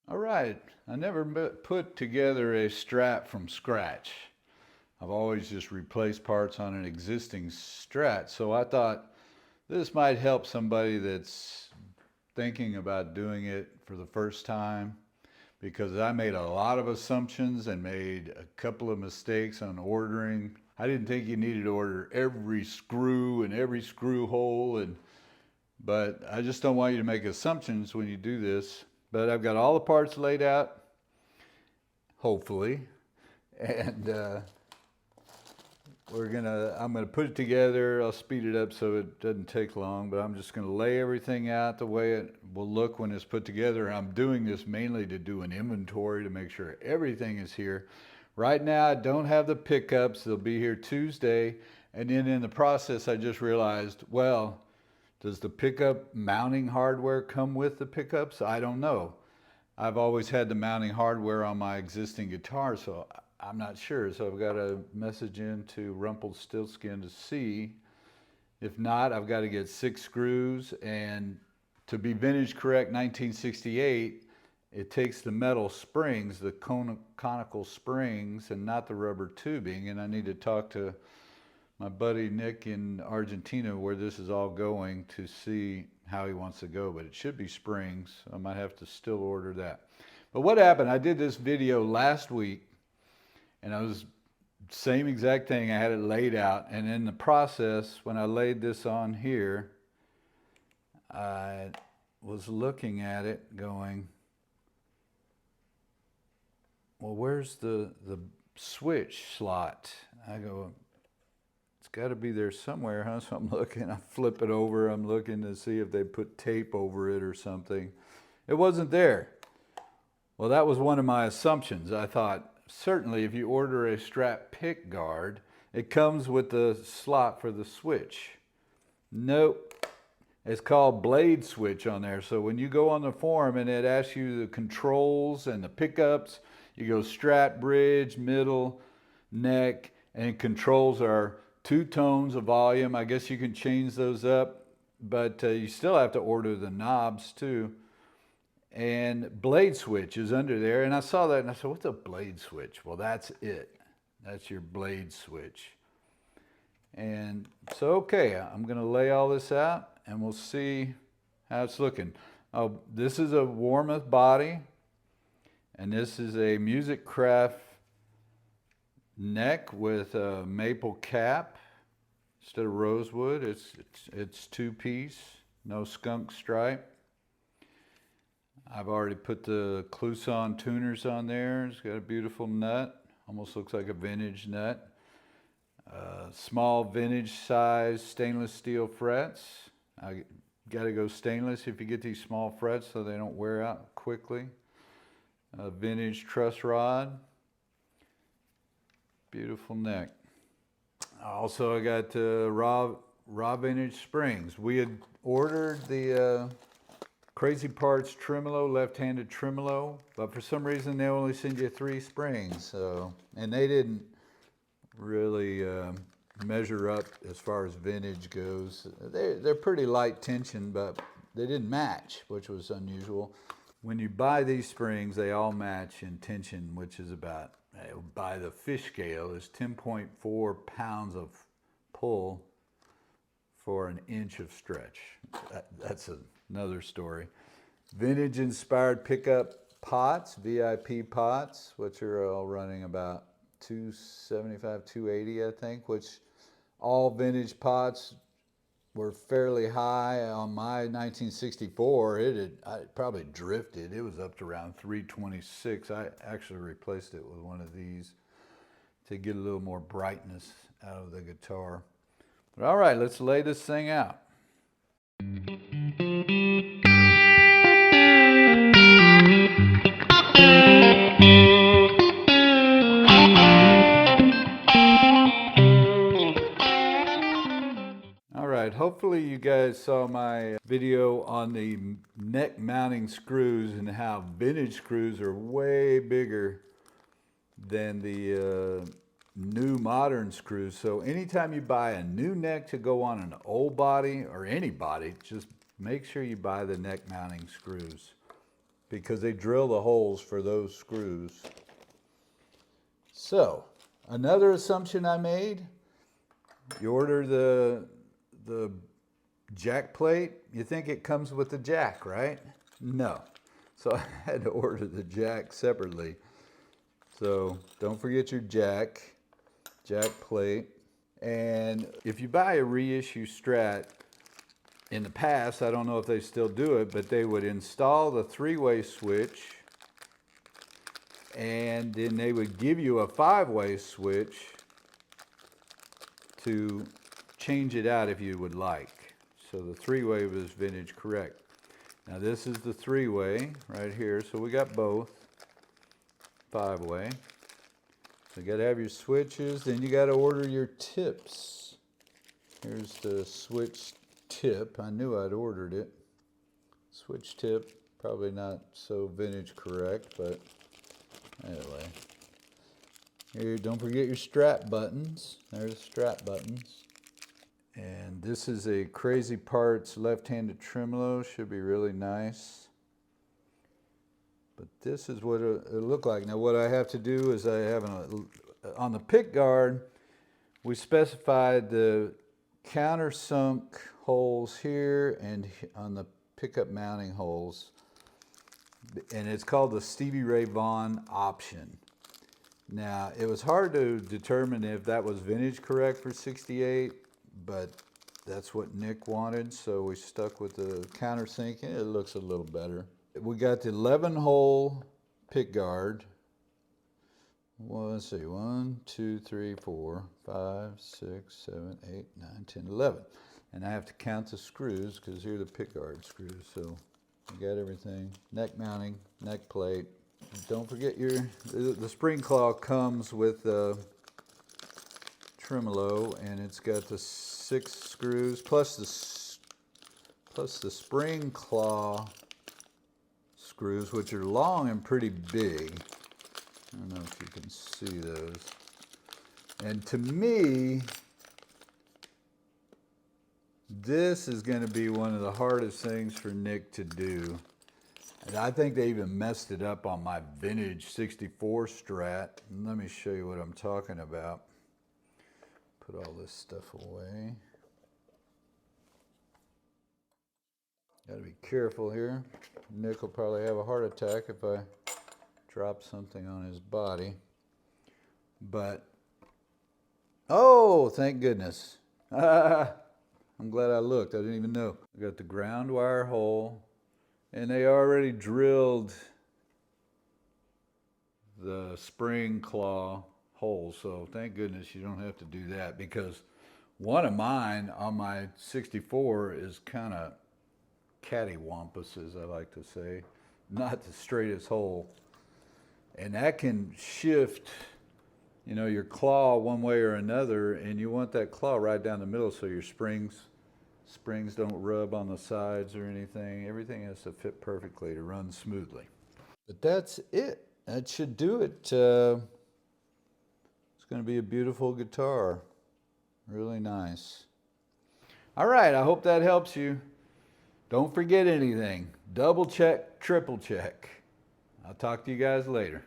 All right, I never put together a Strat from scratch. I've always just replaced parts on an existing Strat, so I thought this might help somebody that's thinking about doing it for the first time, because I made a lot of assumptions and made a couple of mistakes on ordering. I didn't think you needed to order every screw and every screw hole, but I just don't want you to make assumptions when you do this. But I've got all the parts laid out, hopefully, and I'm gonna put it together. I'll speed it up so it doesn't take long, but I'm just gonna lay everything out the way it will look when it's put together. I'm doing this mainly to do an inventory to make sure everything is here. Right now, I don't have the pickups. They'll be here Tuesday, and then in the process, I just realized, well, does the pickup mounting hardware come with the pickups? I don't know. I've always had the mounting hardware on my existing guitar, so I'm not sure. So I've got to message into Rumpelstiltskin to see. If not, I've got to get 6 screws, and to be vintage correct 1968, it takes the metal springs, the conical springs, and not the rubber tubing, and I need to talk to my buddy Nick in Argentina where this is all going to see how he wants to go, but it should be springs. I might have to still order that. But what happened, I did this video last week and I was same exact thing. I had it laid out, and in the process, when I laid this on here, I was looking at it going, well, where's the switch slot? I go, it's got to be there somewhere, huh? So I'm looking, I flip it over, I'm looking to see if they put tape over it or something. It wasn't there. Well, that was one of my assumptions. I thought, certainly if you order a Strat pick guard, it comes with the slot for the switch. Nope. It's called blade switch on there. So when you go on the forum and it asks you the controls and the pickups, you go Strat, bridge, middle, neck, and controls are 2 tones of volume. I guess you can change those up, but you still have to order the knobs too. And blade switch is under there. And I saw that and I said, what's a blade switch? Well, that's it. That's your blade switch. And so, okay, I'm gonna lay all this out and we'll see how it's looking. Oh, this is a Warmoth body, and this is a Musikraft neck with a maple cap instead of rosewood. It's 2-piece, no skunk stripe. I've already put the Clouson tuners on there. It's got a beautiful nut, almost looks like a vintage nut. Small vintage size stainless steel frets. I got to go stainless if you get these small frets so they don't wear out quickly. A vintage truss rod. Beautiful neck. Also, I got raw vintage springs. We had ordered the Crazy Parts tremolo, left-handed tremolo, but for some reason they only send you 3 springs. So, and they didn't really measure up as far as vintage goes. They're pretty light tension, but they didn't match, which was unusual. When you buy these springs, they all match in tension, which is about, by the fish scale, is 10.4 pounds of pull for an inch of stretch. That's another story. Vintage inspired pickup pots, VIP pots, which are all running about $275, $280, I think, which all vintage pots were fairly high. On my 1964, it probably drifted. It was up to around $326. I actually replaced it with one of these to get a little more brightness out of the guitar. But all right, let's lay this thing out. Hopefully you guys saw my video on the neck mounting screws and how vintage screws are way bigger than the new modern screws. So anytime you buy a new neck to go on an old body or any body, just make sure you buy the neck mounting screws. because they drill the holes for those screws. So, another assumption I made, you order the jack plate, you think it comes with the jack, right? No. So I had to order the jack separately. So don't forget your jack plate. And if you buy a reissue Strat, in the past, I don't know if they still do it, but they would install the 3-way switch, and then they would give you a 5-way switch to change it out if you would like. So the 3-way was vintage correct. Now this is the 3-way right here, so we got both. 5-way. So you gotta have your switches, then you gotta order your tips. Here's the switch tip. I knew I'd ordered it. Switch tip, probably not so vintage correct, but anyway. Here, don't forget your Strat buttons. There's Strat buttons. And this is a Crazy Parts left-handed tremolo. Should be really nice. But this is what it'll look like. Now what I have to do is I have on the pick guard, we specified the countersunk holes here and on the pickup mounting holes. And it's called the Stevie Ray Vaughan option. Now, it was hard to determine if that was vintage correct for 68, but that's what Nick wanted, so we stuck with the countersink, and it looks a little better. We got the 11-hole pick guard. Well, let's see, 1, 2, 3, 4, 5, 6, 7, 8, 9, 10, 11. And I have to count the screws, because here are the pick guard screws, so you got everything. Neck mounting, neck plate. Don't forget the spring claw comes with the tremolo, and it's got the 6 screws plus the spring claw screws, which are long and pretty big. I don't know if you can see those. And to me, this is going to be one of the hardest things for Nick to do. And I think they even messed it up on my vintage 64 Strat. And let me show you what I'm talking about. Put all this stuff away. Gotta be careful here. Nick will probably have a heart attack if I drop something on his body. But, oh, thank goodness. I'm glad I looked. I didn't even know. I got the ground wire hole, and they already drilled the spring claw hole, so thank goodness you don't have to do that, because one of mine on my 64 is kind of cattywampus, as I like to say, not the straightest hole, and that can shift, you know, your claw one way or another, and you want that claw right down the middle so your springs don't rub on the sides or anything. Everything has to fit perfectly to run smoothly. But that's it. That should do it. It's going to be a beautiful guitar. Really nice. All right, I hope that helps you. Don't forget anything. Double check, triple check. I'll talk to you guys later.